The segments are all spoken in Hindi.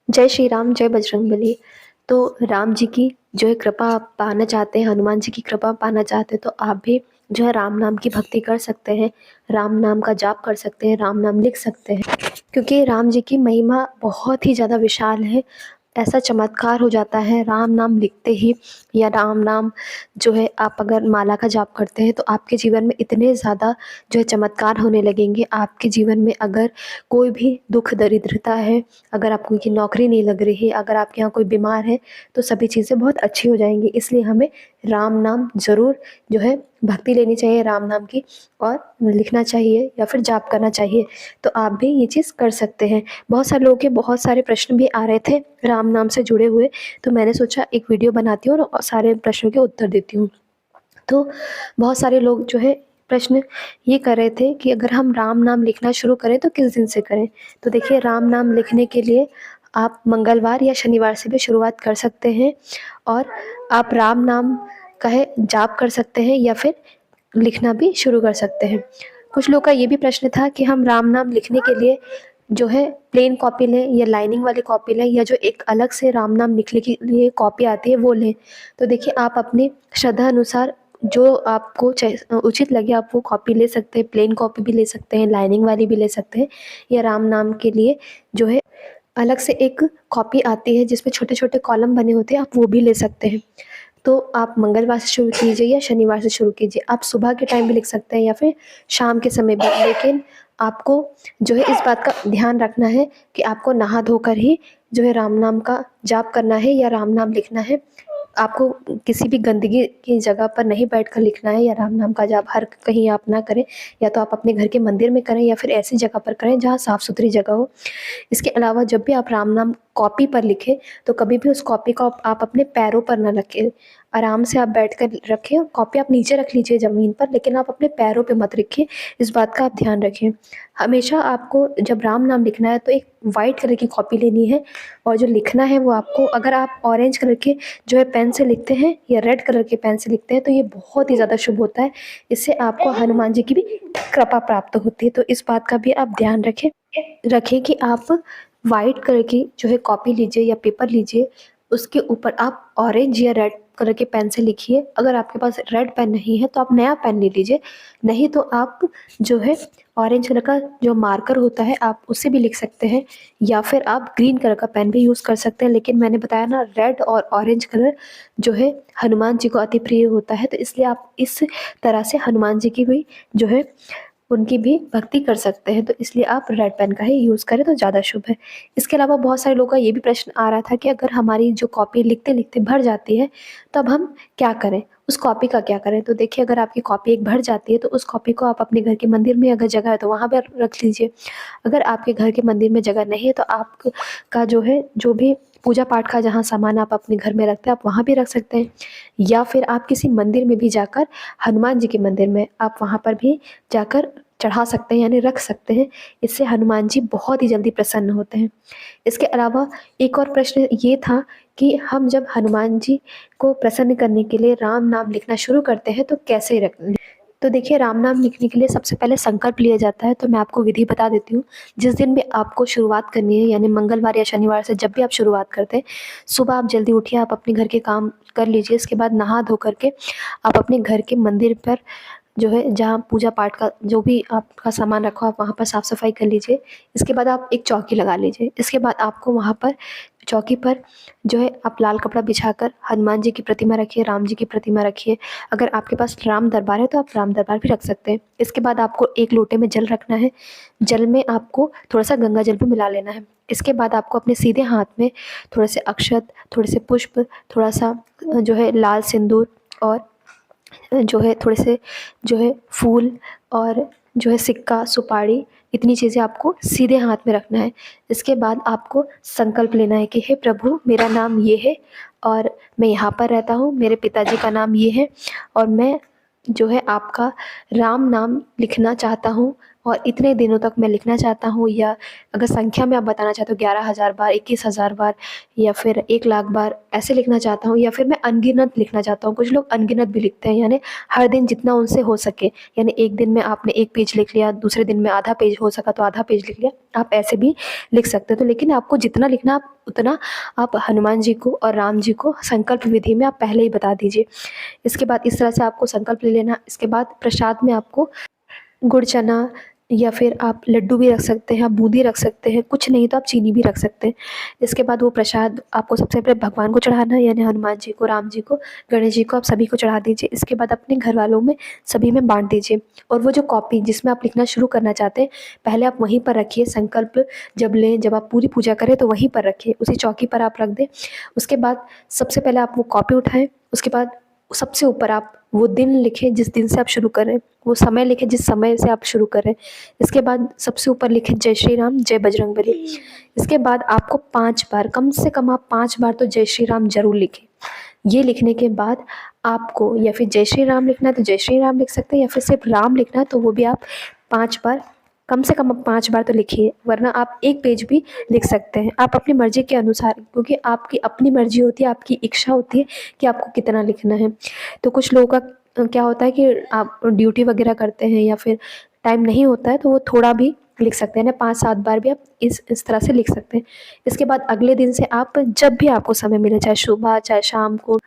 जय श्री राम, जय बजरंगबली। तो राम जी की जो है कृपा आप पाना चाहते हैं, हनुमान जी की कृपा पाना चाहते हैं, तो आप भी जो है राम नाम की भक्ति कर सकते हैं, राम नाम का जाप कर सकते हैं, राम नाम लिख सकते हैं। क्योंकि राम जी की महिमा बहुत ही ज़्यादा विशाल है। ऐसा चमत्कार हो जाता है राम नाम लिखते ही, या राम नाम जो है आप अगर माला का जाप करते हैं तो आपके जीवन में इतने ज़्यादा जो है चमत्कार होने लगेंगे। आपके जीवन में अगर कोई भी दुख दरिद्रता है, अगर आपको की नौकरी नहीं लग रही है, अगर आपके यहाँ कोई बीमार है, तो सभी चीज़ें बहुत अच्छी हो जाएंगी। इसलिए हमें राम नाम ज़रूर जो है भक्ति लेनी चाहिए राम नाम की, और लिखना चाहिए या फिर जाप करना चाहिए। तो आप भी ये चीज़ कर सकते हैं। बहुत सारे लोगों के बहुत सारे प्रश्न भी आ रहे थे राम नाम से जुड़े हुए, तो मैंने सोचा एक वीडियो बनाती हूँ और सारे प्रश्नों के उत्तर देती हूँ। तो बहुत सारे लोग जो है प्रश्न ये कर रहे थे कि अगर हम राम नाम लिखना शुरू करें तो किस दिन से करें। तो देखिए, राम नाम लिखने के लिए आप मंगलवार या शनिवार से भी शुरुआत कर सकते हैं, और आप राम नाम का है जाप कर सकते हैं या फिर लिखना भी शुरू कर सकते हैं। कुछ लोग का ये भी प्रश्न था कि हम राम नाम लिखने के लिए जो है प्लेन कॉपी लें या लाइनिंग वाली कॉपी लें, या जो एक अलग से राम नाम लिखने के लिए कॉपी आती है वो लें। तो देखिए, आप अपनी श्रद्धा अनुसार जो आपको उचित लगे आप वो कॉपी ले सकते हैं। प्लेन कॉपी भी ले सकते हैं, लाइनिंग वाली भी ले सकते हैं, या राम नाम के लिए जो है अलग से एक कॉपी आती है जिसमें छोटे छोटे कॉलम बने होते हैं, आप वो भी ले सकते हैं। तो आप मंगलवार से शुरू कीजिए या शनिवार से शुरू कीजिए। आप सुबह के टाइम भी लिख सकते हैं या फिर शाम के समय भी, लेकिन आपको जो है इस बात का ध्यान रखना है कि आपको नहा धोकर ही जो है राम नाम का जाप करना है या राम नाम लिखना है। आपको किसी भी गंदगी की जगह पर नहीं बैठकर लिखना है, या राम नाम का जाप हर कहीं आप ना करें। या तो आप अपने घर के मंदिर में करें या फिर ऐसी जगह पर करें जहाँ साफ़ सुथरी जगह हो। इसके अलावा जब भी आप राम नाम कॉपी पर लिखें, तो कभी भी उस कॉपी को आप अपने पैरों पर ना रखें। आराम से आप बैठ कर रखें, कॉपी आप नीचे रख लीजिए ज़मीन पर, लेकिन आप अपने पैरों पे मत रखिए। इस बात का आप ध्यान रखें। हमेशा आपको जब राम नाम लिखना है तो एक वाइट कलर की कॉपी लेनी है, और जो लिखना है वो आपको, अगर आप ऑरेंज कलर के जो है पेन से लिखते हैं या रेड कलर के पेन से लिखते हैं तो ये बहुत ही ज़्यादा शुभ होता है। इससे आपको हनुमान जी की भी कृपा प्राप्त होती है। तो इस बात का भी आप ध्यान रखें रखें कि आप वाइट कलर की जो है कॉपी लीजिए या पेपर लीजिए, उसके ऊपर आप ऑरेंज या रेड कलर के पेन से लिखिए। अगर आपके पास रेड पेन नहीं है तो आप नया पेन ले लीजिए, नहीं तो आप जो है ऑरेंज कलर का जो मार्कर होता है आप उससे भी लिख सकते हैं, या फिर आप ग्रीन कलर का पेन भी यूज़ कर सकते हैं। लेकिन मैंने बताया ना, रेड और ऑरेंज कलर जो है हनुमान जी को अति प्रिय होता है, तो इसलिए आप इस तरह से हनुमान जी की भी जो है उनकी भी भक्ति कर सकते हैं। तो इसलिए आप रेड पेन का ही यूज़ करें तो ज़्यादा शुभ है। इसके अलावा बहुत सारे लोगों का ये भी प्रश्न आ रहा था कि अगर हमारी जो कॉपी लिखते लिखते भर जाती है तब हम क्या करें, उस कॉपी का क्या करें। तो देखिए, अगर आपकी कॉपी एक भर जाती है तो उस कॉपी को आप अपने घर के मंदिर में अगर जगह है तो वहाँ पर रख लीजिए। अगर आपके घर के मंदिर में जगह नहीं है तो आपका जो है जो भी पूजा पाठ का जहाँ सामान आप अपने घर में रखते हैं आप वहाँ भी रख सकते हैं, या फिर आप किसी मंदिर में भी जाकर, हनुमान जी के मंदिर में आप वहाँ पर भी जाकर चढ़ा सकते हैं, यानी रख सकते हैं। इससे हनुमान जी बहुत ही जल्दी प्रसन्न होते हैं। इसके अलावा एक और प्रश्न ये था कि हम जब हनुमान जी को प्रसन्न करने के लिए राम नाम लिखना शुरू करते हैं तो कैसे रख। तो देखिए, राम नाम लिखने के लिए सबसे पहले संकल्प लिया जाता है। तो मैं आपको विधि बता देती हूँ। जिस दिन भी आपको शुरुआत करनी है, यानी मंगलवार या शनिवार से जब भी आप शुरुआत करते हैं, सुबह आप जल्दी उठिए, आप अपने घर के काम कर लीजिए। इसके बाद नहा धो करके आप अपने घर के मंदिर पर जो है जहाँ पूजा पाठ का जो भी आपका सामान रखा हो आप वहाँ पर साफ़ सफाई कर लीजिए। इसके बाद आप एक चौकी लगा लीजिए। इसके बाद आपको वहाँ पर चौकी पर जो है आप लाल कपड़ा बिछाकर हनुमान जी की प्रतिमा रखिए, राम जी की प्रतिमा रखिए। अगर आपके पास राम दरबार है तो आप राम दरबार भी रख सकते हैं। इसके बाद आपको एक लोटे में जल रखना है। जल में आपको थोड़ा सा गंगा जल भी मिला लेना है। इसके बाद आपको अपने सीधे हाथ में थोड़े से अक्षत, थोड़े से पुष्प, थोड़ा सा जो है लाल सिंदूर, और जो है थोड़े से जो है फूल, और जो है सिक्का, सुपारी, इतनी चीज़ें आपको सीधे हाथ में रखना है। इसके बाद आपको संकल्प लेना है कि हे प्रभु, मेरा नाम ये है और मैं यहाँ पर रहता हूँ, मेरे पिताजी का नाम ये है, और मैं जो है आपका राम नाम लिखना चाहता हूँ और इतने दिनों तक मैं लिखना चाहता हूँ, या अगर संख्या में आप बताना चाहते हो 11,000 बार, 21,000 बार, या फिर 1 लाख बार ऐसे लिखना चाहता हूँ, या फिर मैं अनगिनत लिखना चाहता हूँ। कुछ लोग अनगिनत भी लिखते हैं, यानी हर दिन जितना उनसे हो सके, यानी एक दिन में आपने 1 पेज लिख लिया, दूसरे दिन में आधा पेज हो सका तो आधा पेज लिख लिया, आप ऐसे भी लिख सकते हो। तो लेकिन आपको जितना लिखना आप उतना आप हनुमान जी को और राम जी को संकल्प विधि में आप पहले ही बता दीजिए। इसके बाद इस तरह से आपको संकल्प ले लेना। इसके बाद प्रसाद में आपको गुड़ चना या फिर आप लड्डू भी रख सकते हैं, आप बूंदी रख सकते हैं, कुछ नहीं तो आप चीनी भी रख सकते हैं। इसके बाद वो प्रसाद आपको सबसे पहले भगवान को चढ़ाना है, यानी हनुमान जी को, राम जी को, गणेश जी को, आप सभी को चढ़ा दीजिए। इसके बाद अपने घर वालों में सभी में बांट दीजिए। और वो जो कॉपी जिसमें आप लिखना शुरू करना चाहते हैं, पहले आप वहीं पर रखिए। संकल्प जब लें, जब आप पूरी पूजा करें तो वहीं पर रखिए, उसी चौकी पर आप रख दें। उसके बाद सबसे पहले आप वो कॉपी उठाएं। उसके बाद सबसे ऊपर आप वो दिन लिखें जिस दिन से आप शुरू करें, वो समय लिखें जिस समय से आप शुरू करें। इसके बाद सबसे ऊपर लिखें जय श्री राम, जय बजरंगबली। इसके बाद आपको 5 बार, कम से कम आप 5 बार तो जय श्री राम जरूर लिखें। ये लिखने के बाद आपको या फिर जय श्री राम लिखना है तो जय श्री राम लिख सकते हैं, या फिर सिर्फ राम लिखना है तो वो भी आप 5 बार, कम से कम आप 5 बार तो लिखिए, वरना आप 1 पेज भी लिख सकते हैं। आप अपनी मर्जी के अनुसार, क्योंकि आपकी अपनी मर्जी होती है, आपकी इच्छा होती है कि आपको कितना लिखना है। तो कुछ लोगों का क्या होता है कि आप ड्यूटी वगैरह करते हैं या फिर टाइम नहीं होता है, तो वो थोड़ा भी लिख सकते हैं ना, 5-7 बार भी आप इस तरह से लिख सकते हैं। इसके बाद अगले दिन से आप जब भी आपको समय मिले, चाहे सुबह चाहे शाम को,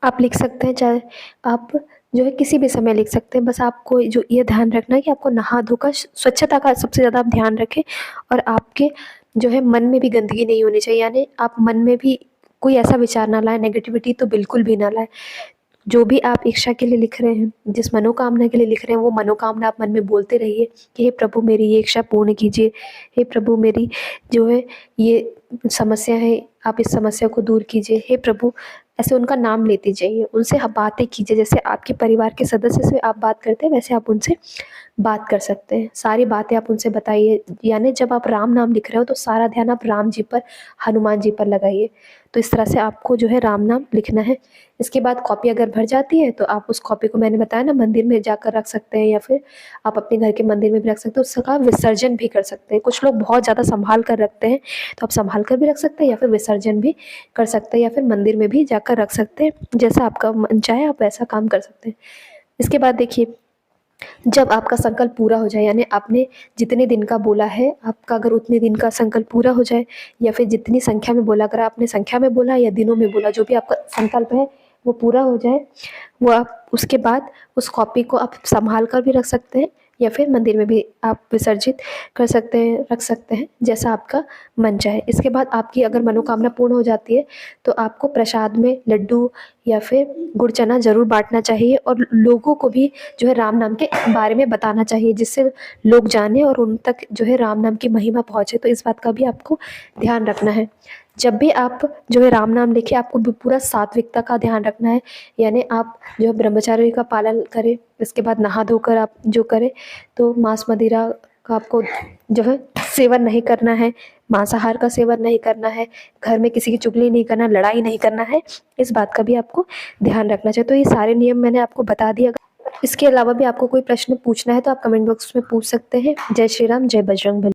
आप लिख सकते हैं। चाहे आप जो है किसी भी समय लिख सकते हैं। बस आपको जो ये ध्यान रखना है कि आपको नहा धोकर स्वच्छता का सबसे ज़्यादा आप ध्यान रखें, और आपके जो है मन में भी गंदगी नहीं होनी चाहिए, यानी आप मन में भी कोई ऐसा विचार ना लाए, नेगेटिविटी तो बिल्कुल भी ना लाए। जो भी आप इच्छा के लिए लिख रहे हैं, जिस मनोकामना के लिए लिख रहे हैं, वो मनोकामना आप मन में बोलते रहिए कि हे प्रभु मेरी ये इच्छा पूर्ण कीजिए, हे प्रभु मेरी जो है ये समस्या है, आप इस समस्या को दूर कीजिए, हे प्रभु। ऐसे उनका नाम लेते जाइए, उनसे आप बातें कीजिए, जैसे आपके परिवार के सदस्य से आप बात करते हैं वैसे आप उनसे बात कर सकते हैं। सारी बातें आप उनसे बताइए, यानी जब आप राम नाम लिख रहे हो तो सारा ध्यान आप राम जी पर, हनुमान जी पर लगाइए। तो इस तरह से आपको जो है राम नाम लिखना है। इसके बाद कॉपी अगर भर जाती है तो आप उस कॉपी को, मैंने बताया ना, मंदिर में जाकर रख सकते हैं, या फिर आप अपने घर के मंदिर में भी रख सकते हैं। उसका विसर्जन भी कर सकते हैं। कुछ लोग बहुत ज़्यादा संभाल कर रखते हैं, तो आप संभाल कर भी रख सकते हैं, या फिर विसर्जन भी कर सकते हैं, या फिर मंदिर में भी जाकर रख सकते हैं। जैसा आपका मन चाहे आप वैसा काम कर सकते हैं। इसके बाद देखिए, जब आपका संकल्प पूरा हो जाए, यानी आपने जितने दिन का बोला है, आपका अगर उतने दिन का संकल्प पूरा हो जाए, या फिर जितनी संख्या में बोला, अगर आपने संख्या में बोला या दिनों में बोला, जो भी आपका संकल्प है वो पूरा हो जाए, वो आप उसके बाद उस कॉपी को आप संभाल कर भी रख सकते हैं, या फिर मंदिर में भी आप विसर्जित कर सकते हैं, रख सकते हैं, जैसा आपका मन चाहे। इसके बाद आपकी अगर मनोकामना पूर्ण हो जाती है तो आपको प्रसाद में लड्डू या फिर गुड़ चना ज़रूर बांटना चाहिए, और लोगों को भी जो है राम नाम के बारे में बताना चाहिए, जिससे लोग जाने और उन तक जो है राम नाम की महिमा पहुँचे। तो इस बात का भी आपको ध्यान रखना है। जब भी आप जो है राम नाम लिखे, आपको भी पूरा सात्विकता का ध्यान रखना है, यानी आप जो है ब्रह्मचर्य का पालन करें। इसके बाद नहा धोकर आप जो करें, तो मांस मदिरा का आपको जो है सेवन नहीं करना है, मांसाहार का सेवन नहीं करना है, घर में किसी की चुगली नहीं करना, लड़ाई नहीं करना है। इस बात का भी आपको ध्यान रखना चाहिए। तो ये सारे नियम मैंने आपको बता दिए। इसके अलावा भी आपको कोई प्रश्न पूछना है तो आप कमेंट बॉक्स में पूछ सकते हैं। जय श्री राम, जय बजरंग बली।